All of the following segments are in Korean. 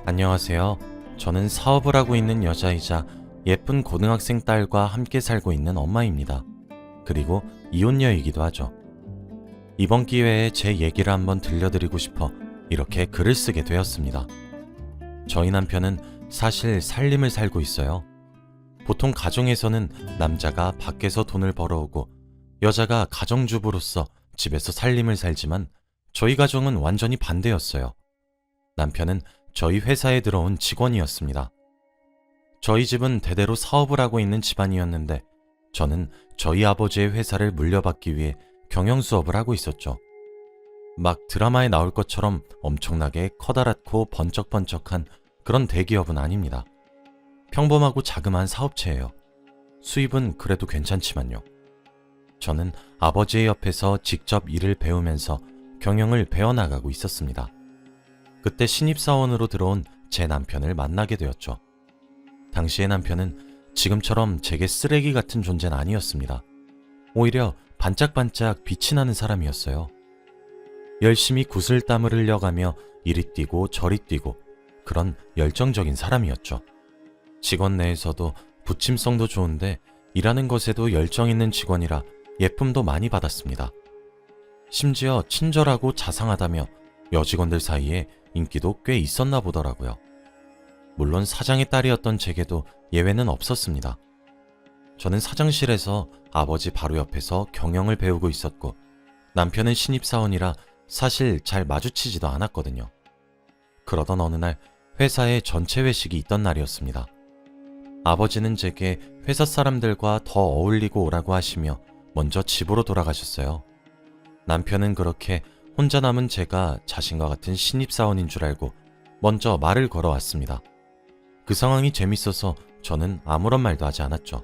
안녕하세요. 저는 사업을 하고 있는 여자이자 예쁜 고등학생 딸과 함께 살고 있는 엄마입니다. 그리고 이혼녀이기도 하죠. 이번 기회에 제 얘기를 한번 들려드리고 싶어 이렇게 글을 쓰게 되었습니다. 저희 남편은 사실 살림을 살고 있어요. 보통 가정에서는 남자가 밖에서 돈을 벌어오고 여자가 가정주부로서 집에서 살림을 살지만 저희 가정은 완전히 반대였어요. 남편은 저희 회사에 들어온 직원이었습니다. 저희 집은 대대로 사업을 하고 있는 집안이었는데 저는 저희 아버지의 회사를 물려받기 위해 경영수업을 하고 있었죠. 막 드라마에 나올 것처럼 엄청나게 커다랗고 번쩍번쩍한 그런 대기업은 아닙니다. 평범하고 자그마한 사업체예요. 수입은 그래도 괜찮지만요. 저는 아버지의 옆에서 직접 일을 배우면서 경영을 배워나가고 있었습니다. 그때 신입사원으로 들어온 제 남편을 만나게 되었죠. 당시의 남편은 지금처럼 제게 쓰레기 같은 존재는 아니었습니다. 오히려 반짝반짝 빛이 나는 사람이었어요. 열심히 구슬땀을 흘려가며 이리 뛰고 저리 뛰고 그런 열정적인 사람이었죠. 직원 내에서도 부침성도 좋은데 일하는 것에도 열정 있는 직원이라 예쁨도 많이 받았습니다. 심지어 친절하고 자상하다며 여직원들 사이에 인기도 꽤 있었나 보더라고요. 물론 사장의 딸이었던 제게도 예외는 없었습니다. 저는 사장실에서 아버지 바로 옆에서 경영을 배우고 있었고 남편은 신입사원이라 사실 잘 마주치지도 않았거든요. 그러던 어느 날 회사에 전체 회식이 있던 날이었습니다. 아버지는 제게 회사 사람들과 더 어울리고 오라고 하시며 먼저 집으로 돌아가셨어요. 남편은 그렇게 혼자 남은 제가 자신과 같은 신입사원인 줄 알고 먼저 말을 걸어왔습니다. 그 상황이 재밌어서 저는 아무런 말도 하지 않았죠.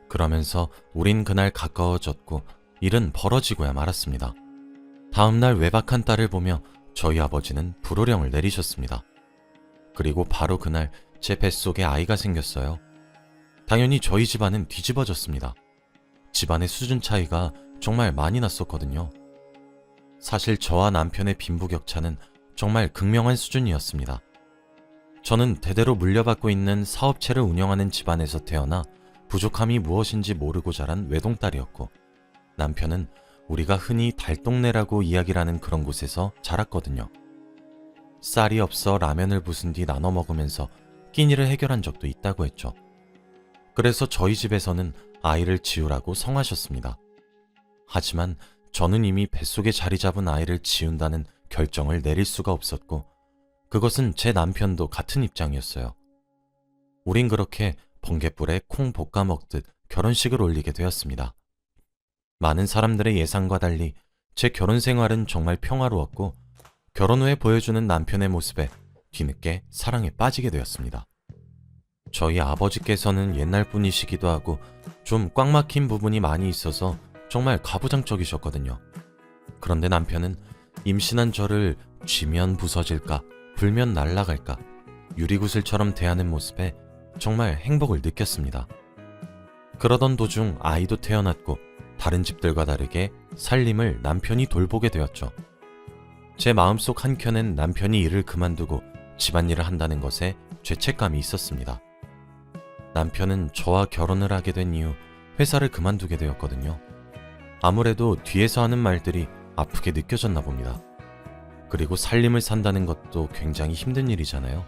그러면서 우린 그날 가까워졌고 일은 벌어지고야 말았습니다. 다음날 외박한 딸을 보며 저희 아버지는 불호령을 내리셨습니다. 그리고 바로 그날 제 뱃속에 아이가 생겼어요. 당연히 저희 집안은 뒤집어졌습니다. 집안의 수준 차이가 정말 많이 났었거든요. 사실 저와 남편의 빈부격차는 정말 극명한 수준이었습니다. 저는 대대로 물려받고 있는 사업체를 운영하는 집안에서 태어나 부족함이 무엇인지 모르고 자란 외동딸이었고 남편은 우리가 흔히 달동네라고 이야기를 하는 그런 곳에서 자랐거든요. 쌀이 없어 라면을 부순 뒤 나눠 먹으면서 끼니를 해결한 적도 있다고 했죠. 그래서 저희 집에서는 아이를 지우라고 성하셨습니다. 하지만 저는 이미 뱃속에 자리 잡은 아이를 지운다는 결정을 내릴 수가 없었고 그것은 제 남편도 같은 입장이었어요. 우린 그렇게 번갯불에 콩 볶아 먹듯 결혼식을 올리게 되었습니다. 많은 사람들의 예상과 달리 제 결혼 생활은 정말 평화로웠고 결혼 후에 보여주는 남편의 모습에 뒤늦게 사랑에 빠지게 되었습니다. 저희 아버지께서는 옛날 분이시기도 하고 좀 꽉 막힌 부분이 많이 있어서 정말 가부장적이셨거든요. 그런데 남편은 임신한 저를 쥐면 부서질까 불면 날아갈까 유리구슬처럼 대하는 모습에 정말 행복을 느꼈습니다. 그러던 도중 아이도 태어났고 다른 집들과 다르게 살림을 남편이 돌보게 되었죠. 제 마음속 한켠엔 남편이 일을 그만두고 집안일을 한다는 것에 죄책감이 있었습니다. 남편은 저와 결혼을 하게 된 이후 회사를 그만두게 되었거든요. 아무래도 뒤에서 하는 말들이 아프게 느껴졌나 봅니다. 그리고 살림을 산다는 것도 굉장히 힘든 일이잖아요.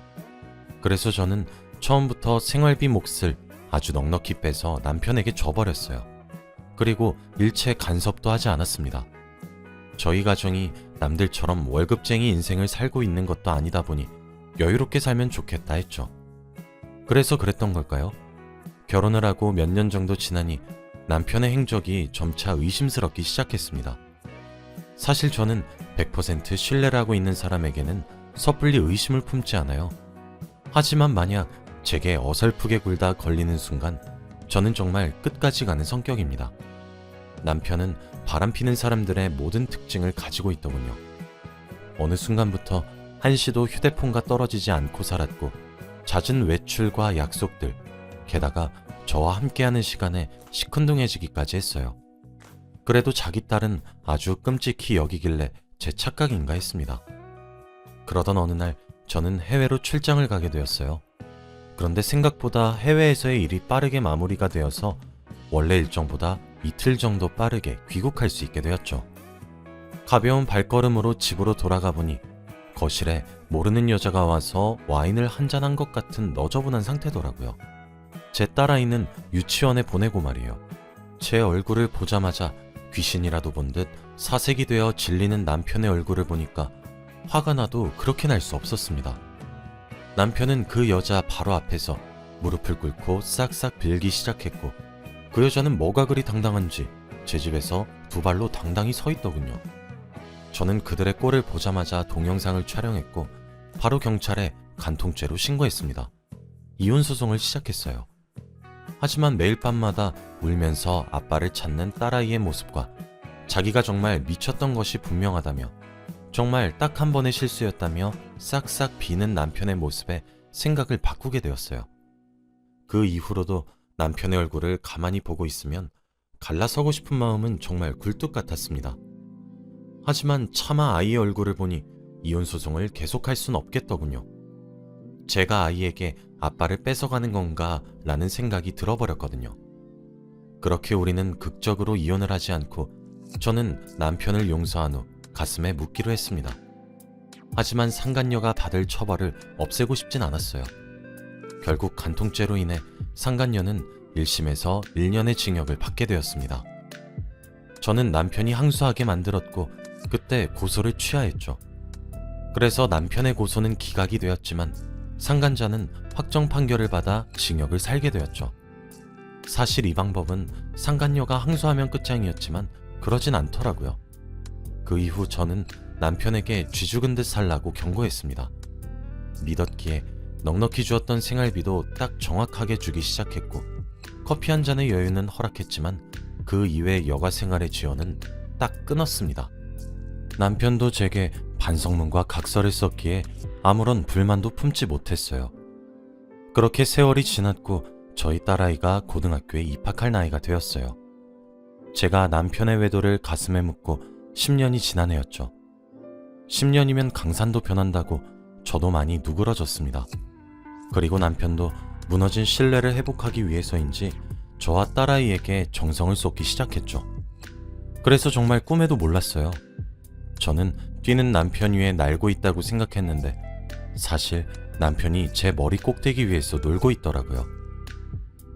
그래서 저는 처음부터 생활비 몫을 아주 넉넉히 빼서 남편에게 줘버렸어요. 그리고 일체 간섭도 하지 않았습니다. 저희 가정이 남들처럼 월급쟁이 인생을 살고 있는 것도 아니다 보니 여유롭게 살면 좋겠다 했죠. 그래서 그랬던 걸까요? 결혼을 하고 몇 년 정도 지나니 남편의 행적이 점차 의심스럽기 시작했습니다. 사실 저는 100% 신뢰를 하고 있는 사람에게는 섣불리 의심을 품지 않아요. 하지만 만약 제게 어설프게 굴다 걸리는 순간 저는 정말 끝까지 가는 성격입니다. 남편은 바람피는 사람들의 모든 특징을 가지고 있더군요. 어느 순간부터 한시도 휴대폰과 떨어지지 않고 살았고 잦은 외출과 약속들, 게다가 저와 함께하는 시간에 시큰둥해지기까지 했어요. 그래도 자기 딸은 아주 끔찍히 여기길래 제 착각인가 했습니다. 그러던 어느 날 저는 해외로 출장을 가게 되었어요. 그런데 생각보다 해외에서의 일이 빠르게 마무리가 되어서 원래 일정보다 이틀 정도 빠르게 귀국할 수 있게 되었죠. 가벼운 발걸음으로 집으로 돌아가 보니 거실에 모르는 여자가 와서 와인을 한잔한 것 같은 너저분한 상태더라고요. 제 딸아이는 유치원에 보내고 말이에요. 제 얼굴을 보자마자 귀신이라도 본 듯 사색이 되어 질리는 남편의 얼굴을 보니까 화가 나도 그렇게 날 수 없었습니다. 남편은 그 여자 바로 앞에서 무릎을 꿇고 싹싹 빌기 시작했고 그 여자는 뭐가 그리 당당한지 제 집에서 두 발로 당당히 서 있더군요. 저는 그들의 꼴을 보자마자 동영상을 촬영했고 바로 경찰에 간통죄로 신고했습니다. 이혼 소송을 시작했어요. 하지만 매일 밤마다 울면서 아빠를 찾는 딸아이의 모습과 자기가 정말 미쳤던 것이 분명하다며 정말 딱 한 번의 실수였다며 싹싹 비는 남편의 모습에 생각을 바꾸게 되었어요. 그 이후로도 남편의 얼굴을 가만히 보고 있으면 갈라서고 싶은 마음은 정말 굴뚝 같았습니다. 하지만 차마 아이의 얼굴을 보니 이혼 소송을 계속할 순 없겠더군요. 제가 아이에게 아빠를 뺏어가는 건가 라는 생각이 들어버렸거든요. 그렇게 우리는 극적으로 이혼을 하지 않고 저는 남편을 용서한 후 가슴에 묻기로 했습니다. 하지만 상간녀가 받을 처벌을 없애고 싶진 않았어요. 결국 간통죄로 인해 상간녀는 1심에서 1년의 징역을 받게 되었습니다. 저는 남편이 항소하게 만들었고 그때 고소를 취하했죠. 그래서 남편의 고소는 기각이 되었지만 상간자는 확정 판결을 받아 징역을 살게 되었죠. 사실 이 방법은 상간녀가 항소하면 끝장이었지만 그러진 않더라고요. 그 이후 저는 남편에게 쥐죽은 듯 살라고 경고했습니다. 믿었기에 넉넉히 주었던 생활비도 딱 정확하게 주기 시작했고 커피 한 잔의 여유는 허락했지만 그 이외의 여가 생활의 지원은 딱 끊었습니다. 남편도 제게 반성문과 각서를 썼기에 아무런 불만도 품지 못했어요. 그렇게 세월이 지났고 저희 딸아이가 고등학교에 입학할 나이가 되었어요. 제가 남편의 외도를 가슴에 묻고 10년이 지난 해였죠. 10년이면 강산도 변한다고 저도 많이 누그러졌습니다. 그리고 남편도 무너진 신뢰를 회복하기 위해서인지 저와 딸아이에게 정성을 쏟기 시작했죠. 그래서 정말 꿈에도 몰랐어요. 저는 뛰는 남편 위에 날고 있다고 생각했는데 사실 남편이 제 머리 꼭대기 위에서 놀고 있더라고요.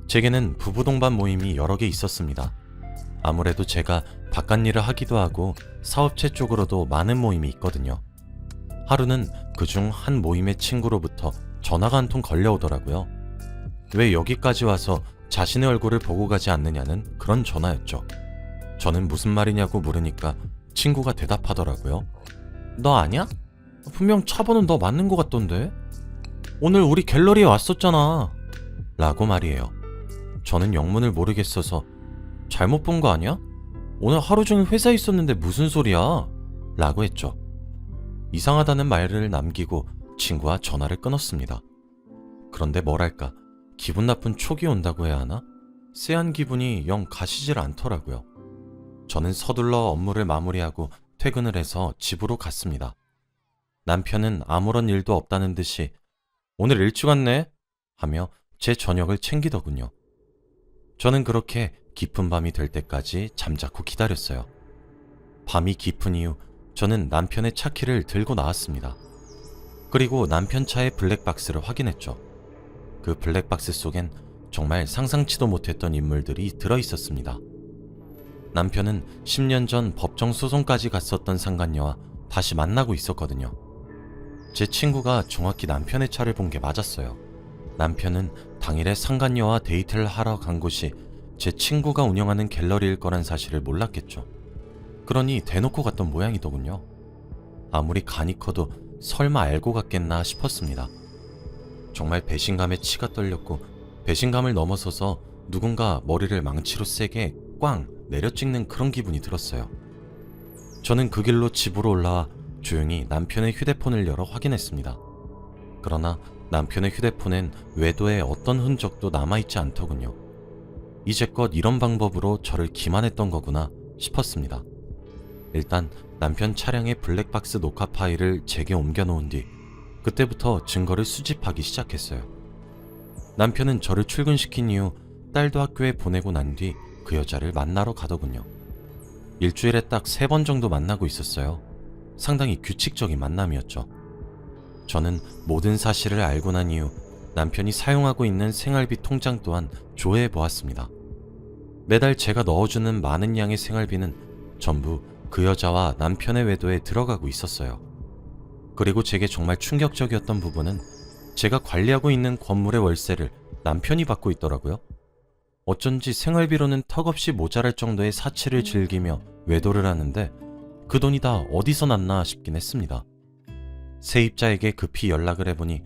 제게는 부부 동반 모임이 여러 개 있었습니다. 아무래도 제가 바깥일을 하기도 하고 사업체 쪽으로도 많은 모임이 있거든요. 하루는 그중 한 모임의 친구로부터 전화가 한 통 걸려오더라고요. 왜 여기까지 와서 자신의 얼굴을 보고 가지 않느냐는 그런 전화였죠. 저는 무슨 말이냐고 물으니까 친구가 대답하더라고요. 너 아냐? 분명 차 번호 너 맞는 것 같던데? 오늘 우리 갤러리에 왔었잖아 라고 말이에요. 저는 영문을 모르겠어서 잘못 본 거 아니야? 오늘 하루 종일 회사에 있었는데 무슨 소리야? 라고 했죠. 이상하다는 말을 남기고 친구와 전화를 끊었습니다. 그런데 뭐랄까 기분 나쁜 촉이 온다고 해야 하나? 쎄한 기분이 영 가시질 않더라고요. 저는 서둘러 업무를 마무리하고 퇴근을 해서 집으로 갔습니다. 남편은 아무런 일도 없다는 듯이 오늘 일찍 왔네? 하며 제 저녁을 챙기더군요. 저는 그렇게 깊은 밤이 될 때까지 잠자코 기다렸어요. 밤이 깊은 이후 저는 남편의 차키를 들고 나왔습니다. 그리고 남편 차의 블랙박스를 확인했죠. 그 블랙박스 속엔 정말 상상치도 못했던 인물들이 들어있었습니다. 남편은 10년 전 법정 소송까지 갔었던 상간녀와 다시 만나고 있었거든요. 제 친구가 정확히 남편의 차를 본 게 맞았어요. 남편은 당일에 상간녀와 데이트를 하러 간 곳이 제 친구가 운영하는 갤러리일 거란 사실을 몰랐겠죠. 그러니 대놓고 갔던 모양이더군요. 아무리 간이 커도 설마 알고 갔겠나 싶었습니다. 정말 배신감에 치가 떨렸고 배신감을 넘어서서 누군가 머리를 망치로 세게 꽝 내려찍는 그런 기분이 들었어요. 저는 그 길로 집으로 올라와 조용히 남편의 휴대폰을 열어 확인했습니다. 그러나 남편의 휴대폰엔 외도의 어떤 흔적도 남아있지 않더군요. 이제껏 이런 방법으로 저를 기만했던 거구나 싶었습니다. 일단 남편 차량의 블랙박스 녹화 파일을 제게 옮겨놓은 뒤 그때부터 증거를 수집하기 시작했어요. 남편은 저를 출근시킨 이후 딸도 학교에 보내고 난 뒤 그 여자를 만나러 가더군요. 일주일에 딱 3번 정도 만나고 있었어요. 상당히 규칙적인 만남이었죠. 저는 모든 사실을 알고 난 이후 남편이 사용하고 있는 생활비 통장 또한 조회해 보았습니다. 매달 제가 넣어주는 많은 양의 생활비는 전부 그 여자와 남편의 외도에 들어가고 있었어요. 그리고 제게 정말 충격적이었던 부분은 제가 관리하고 있는 건물의 월세를 남편이 받고 있더라고요. 어쩐지 생활비로는 턱없이 모자랄 정도의 사치를 즐기며 외도를 하는데 그 돈이 다 어디서 났나 싶긴 했습니다. 세입자에게 급히 연락을 해보니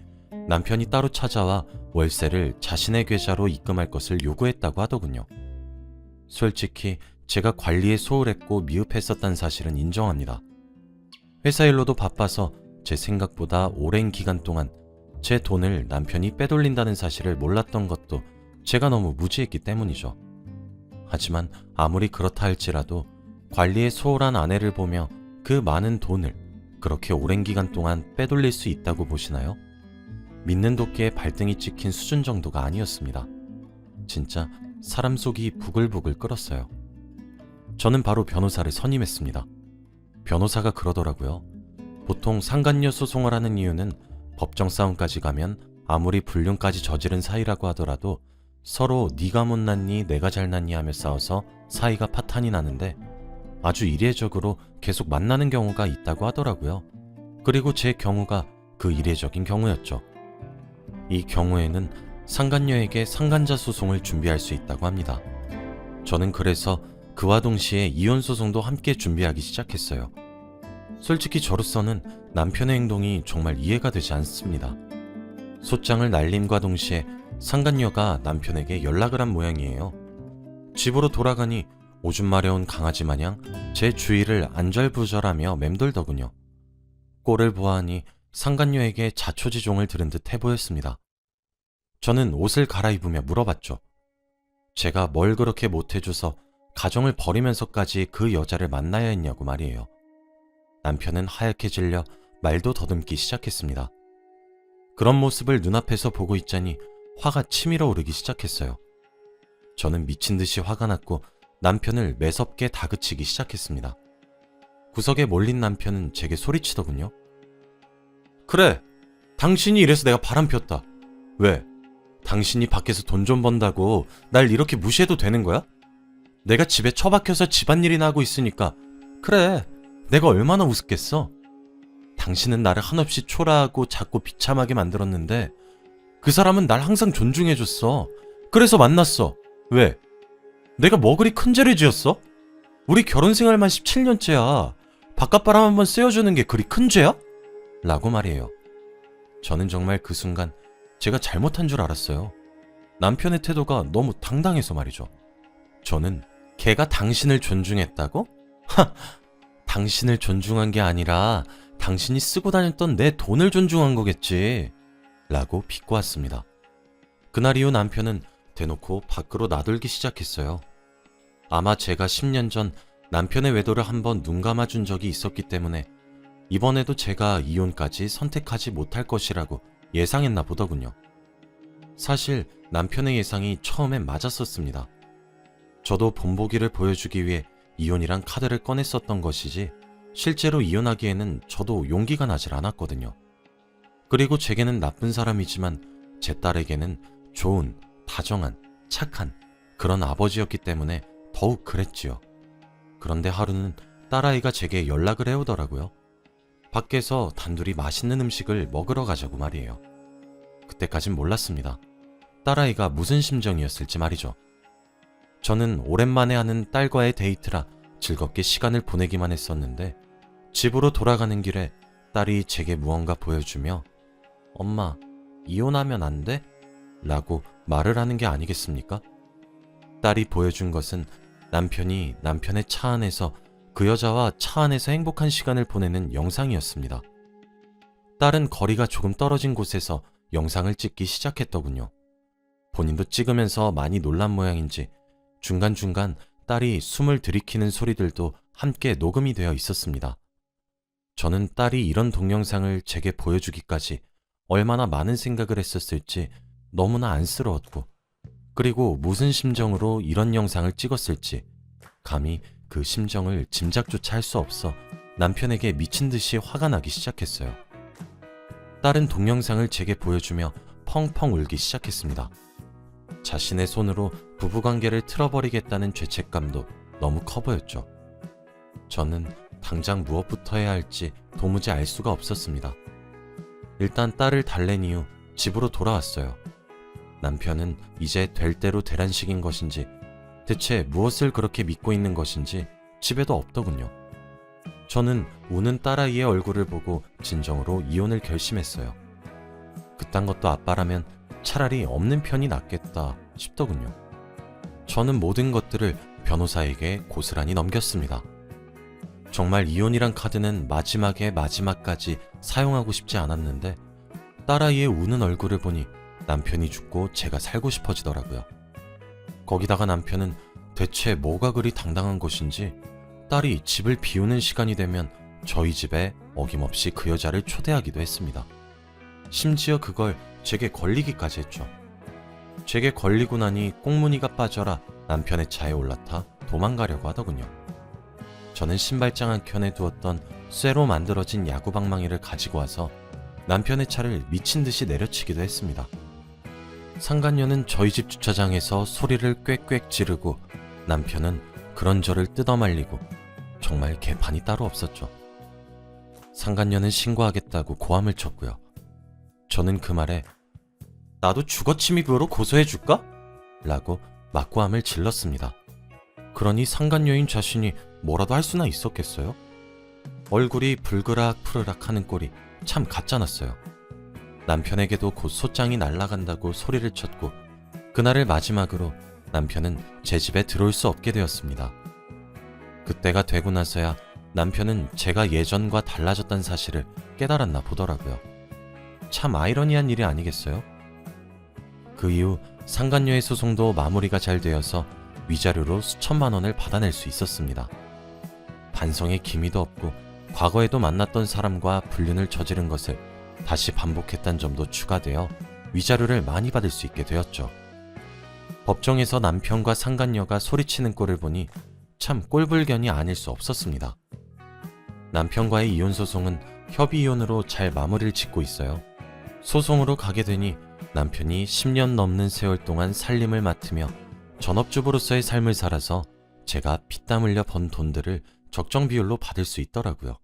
남편이 따로 찾아와 월세를 자신의 계좌로 입금할 것을 요구했다고 하더군요. 솔직히 제가 관리에 소홀했고 미흡했었다는 사실은 인정합니다. 회사 일로도 바빠서 제 생각보다 오랜 기간 동안 제 돈을 남편이 빼돌린다는 사실을 몰랐던 것도 제가 너무 무지했기 때문이죠. 하지만 아무리 그렇다 할지라도 관리에 소홀한 아내를 보며 그 많은 돈을 그렇게 오랜 기간 동안 빼돌릴 수 있다고 보시나요? 믿는 도끼에 발등이 찍힌 수준 정도가 아니었습니다. 진짜 사람 속이 부글부글 끓었어요. 저는 바로 변호사를 선임했습니다. 변호사가 그러더라고요. 보통 상간녀 소송을 하는 이유는 법정 싸움까지 가면 아무리 불륜까지 저지른 사이라고 하더라도 서로 네가 못났니 내가 잘났니 하며 싸워서 사이가 파탄이 나는데 아주 이례적으로 계속 만나는 경우가 있다고 하더라고요. 그리고 제 경우가 그 이례적인 경우였죠. 이 경우에는 상간녀에게 상간자 소송을 준비할 수 있다고 합니다. 저는 그래서 그와 동시에 이혼 소송도 함께 준비하기 시작했어요. 솔직히 저로서는 남편의 행동이 정말 이해가 되지 않습니다. 소장을 날림과 동시에 상간녀가 남편에게 연락을 한 모양이에요. 집으로 돌아가니 오줌 마려운 강아지 마냥 제 주위를 안절부절하며 맴돌더군요. 꼴을 보아하니 상간녀에게 자초지종을 들은 듯 해보였습니다. 저는 옷을 갈아입으며 물어봤죠. 제가 뭘 그렇게 못해줘서 가정을 버리면서까지 그 여자를 만나야 했냐고 말이에요. 남편은 하얗게 질려 말도 더듬기 시작했습니다. 그런 모습을 눈앞에서 보고 있자니 화가 치밀어 오르기 시작했어요. 저는 미친 듯이 화가 났고 남편을 매섭게 다그치기 시작했습니다. 구석에 몰린 남편은 제게 소리치더군요. 그래, 당신이 이래서 내가 바람 폈다. 왜? 당신이 밖에서 돈 좀 번다고 날 이렇게 무시해도 되는 거야? 내가 집에 처박혀서 집안일이나 하고 있으니까 그래, 내가 얼마나 우습겠어? 당신은 나를 한없이 초라하고 작고 비참하게 만들었는데 그 사람은 날 항상 존중해줬어. 그래서 만났어. 왜? 내가 뭐 그리 큰 죄를 지었어? 우리 결혼 생활만 17년째야. 바깥바람 한번 쐬어주는 게 그리 큰 죄야? 라고 말이에요. 저는 정말 그 순간 제가 잘못한 줄 알았어요. 남편의 태도가 너무 당당해서 말이죠. 저는 걔가 당신을 존중했다고? 당신을 존중한 게 아니라 당신이 쓰고 다녔던 내 돈을 존중한 거겠지. 라고 비꼬았습니다. 그날 이후 남편은 대놓고 밖으로 나돌기 시작했어요. 아마 제가 10년 전 남편의 외도를 한번 눈 감아준 적이 있었기 때문에 이번에도 제가 이혼까지 선택하지 못할 것이라고 예상했나 보더군요. 사실 남편의 예상이 처음엔 맞았었습니다. 저도 본보기를 보여주기 위해 이혼이란 카드를 꺼냈었던 것이지 실제로 이혼하기에는 저도 용기가 나질 않았거든요. 그리고 제게는 나쁜 사람이지만 제 딸에게는 좋은, 다정한, 착한 그런 아버지였기 때문에 더욱 그랬지요. 그런데 하루는 딸아이가 제게 연락을 해오더라고요. 밖에서 단둘이 맛있는 음식을 먹으러 가자고 말이에요. 그때까진 몰랐습니다. 딸아이가 무슨 심정이었을지 말이죠. 저는 오랜만에 하는 딸과의 데이트라 즐겁게 시간을 보내기만 했었는데 집으로 돌아가는 길에 딸이 제게 무언가 보여주며 엄마, 이혼하면 안 돼? 라고 말을 하는 게 아니겠습니까? 딸이 보여준 것은 남편이 남편의 차 안에서 그 여자와 차 안에서 행복한 시간을 보내는 영상이었습니다. 딸은 거리가 조금 떨어진 곳에서 영상을 찍기 시작했더군요. 본인도 찍으면서 많이 놀란 모양인지 중간중간 딸이 숨을 들이키는 소리들도 함께 녹음이 되어 있었습니다. 저는 딸이 이런 동영상을 제게 보여주기까지 얼마나 많은 생각을 했었을지 너무나 안쓰러웠고, 그리고 무슨 심정으로 이런 영상을 찍었을지 감히 그 심정을 짐작조차 할 수 없어 남편에게 미친 듯이 화가 나기 시작했어요. 딸은 동영상을 제게 보여주며 펑펑 울기 시작했습니다. 자신의 손으로 부부관계를 틀어버리겠다는 죄책감도 너무 커 보였죠. 저는 당장 무엇부터 해야 할지 도무지 알 수가 없었습니다. 일단 딸을 달랜 이후 집으로 돌아왔어요. 남편은 이제 될 대로 되란 식인 것인지 대체 무엇을 그렇게 믿고 있는 것인지 집에도 없더군요. 저는 우는 딸아이의 얼굴을 보고 진정으로 이혼을 결심했어요. 그딴 것도 아빠라면 차라리 없는 편이 낫겠다 싶더군요. 저는 모든 것들을 변호사에게 고스란히 넘겼습니다. 정말 이혼이란 카드는 마지막에 마지막까지 사용하고 싶지 않았는데 딸아이의 우는 얼굴을 보니 남편이 죽고 제가 살고 싶어지더라고요. 거기다가 남편은 대체 뭐가 그리 당당한 것인지 딸이 집을 비우는 시간이 되면 저희 집에 어김없이 그 여자를 초대하기도 했습니다. 심지어 그걸 제게 걸리기까지 했죠. 제게 걸리고 나니 꽁무니가 빠져라 남편의 차에 올라타 도망가려고 하더군요. 저는 신발장 한켠에 두었던 쇠로 만들어진 야구방망이를 가지고 와서 남편의 차를 미친 듯이 내려치기도 했습니다. 상간녀는 저희 집 주차장에서 소리를 꽥꽥 지르고 남편은 그런저를 뜯어말리고 정말 개판이 따로 없었죠. 상간녀는 신고하겠다고 고함을 쳤고요. 저는 그 말에 나도 주거침입으로 고소해줄까? 라고 막고함을 질렀습니다. 그러니 상간녀인 자신이 뭐라도 할 수나 있었겠어요? 얼굴이 불그락 푸르락 하는 꼴이 참 같잖았어요. 남편에게도 곧 소장이 날아간다고 소리를 쳤고 그날을 마지막으로 남편은 제 집에 들어올 수 없게 되었습니다. 그때가 되고 나서야 남편은 제가 예전과 달라졌다는 사실을 깨달았나 보더라고요. 참 아이러니한 일이 아니겠어요? 그 이후 상간녀의 소송도 마무리가 잘 되어서 위자료로 수천만 원을 받아낼 수 있었습니다. 반성의 기미도 없고 과거에도 만났던 사람과 불륜을 저지른 것을 다시 반복했다는 점도 추가되어 위자료를 많이 받을 수 있게 되었죠. 법정에서 남편과 상간녀가 소리치는 꼴을 보니 참 꼴불견이 아닐 수 없었습니다. 남편과의 이혼 소송은 협의 이혼으로 잘 마무리를 짓고 있어요. 소송으로 가게 되니 남편이 10년 넘는 세월 동안 살림을 맡으며 전업주부로서의 삶을 살아서 제가 피땀 흘려 번 돈들을 적정 비율로 받을 수 있더라고요.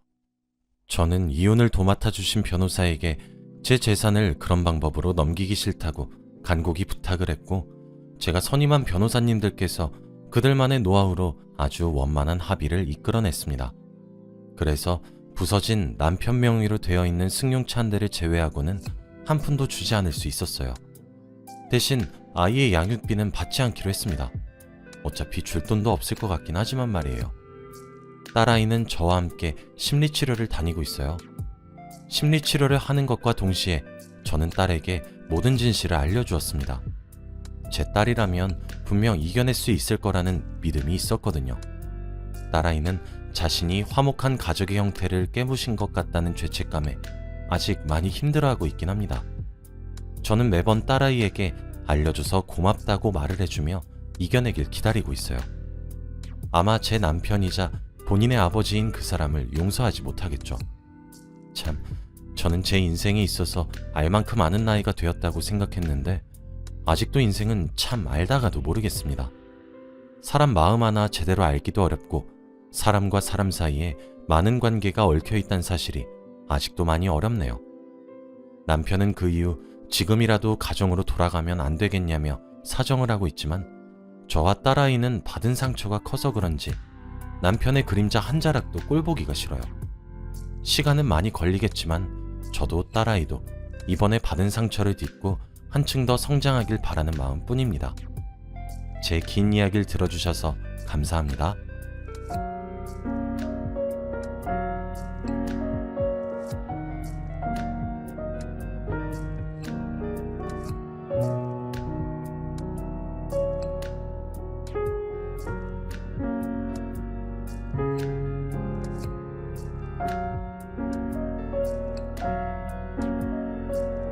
저는 이혼을 도맡아 주신 변호사에게 제 재산을 그런 방법으로 넘기기 싫다고 간곡히 부탁을 했고 제가 선임한 변호사님들께서 그들만의 노하우로 아주 원만한 합의를 이끌어냈습니다. 그래서 부서진 남편 명의로 되어 있는 승용차 한 대를 제외하고는 한 푼도 주지 않을 수 있었어요. 대신 아이의 양육비는 받지 않기로 했습니다. 어차피 줄 돈도 없을 것 같긴 하지만 말이에요. 딸아이는 저와 함께 심리치료를 다니고 있어요. 심리치료를 하는 것과 동시에 저는 딸에게 모든 진실을 알려주었습니다. 제 딸이라면 분명 이겨낼 수 있을 거라는 믿음이 있었거든요. 딸아이는 자신이 화목한 가족의 형태를 깨부신 것 같다는 죄책감에 아직 많이 힘들어하고 있긴 합니다. 저는 매번 딸아이에게 알려줘서 고맙다고 말을 해주며 이겨내길 기다리고 있어요. 아마 제 남편이자 본인의 아버지인 그 사람을 용서하지 못하겠죠. 참, 저는 제 인생에 있어서 알 만큼 아는 나이가 되었다고 생각했는데 아직도 인생은 참 알다가도 모르겠습니다. 사람 마음 하나 제대로 알기도 어렵고 사람과 사람 사이에 많은 관계가 얽혀있다는 사실이 아직도 많이 어렵네요. 남편은 그 이후 지금이라도 가정으로 돌아가면 안 되겠냐며 사정을 하고 있지만 저와 딸아이는 받은 상처가 커서 그런지 남편의 그림자 한 자락도 꼴보기가 싫어요. 시간은 많이 걸리겠지만 저도 딸아이도 이번에 받은 상처를 딛고 한층 더 성장하길 바라는 마음뿐입니다. 제 긴 이야기를 들어주셔서 감사합니다.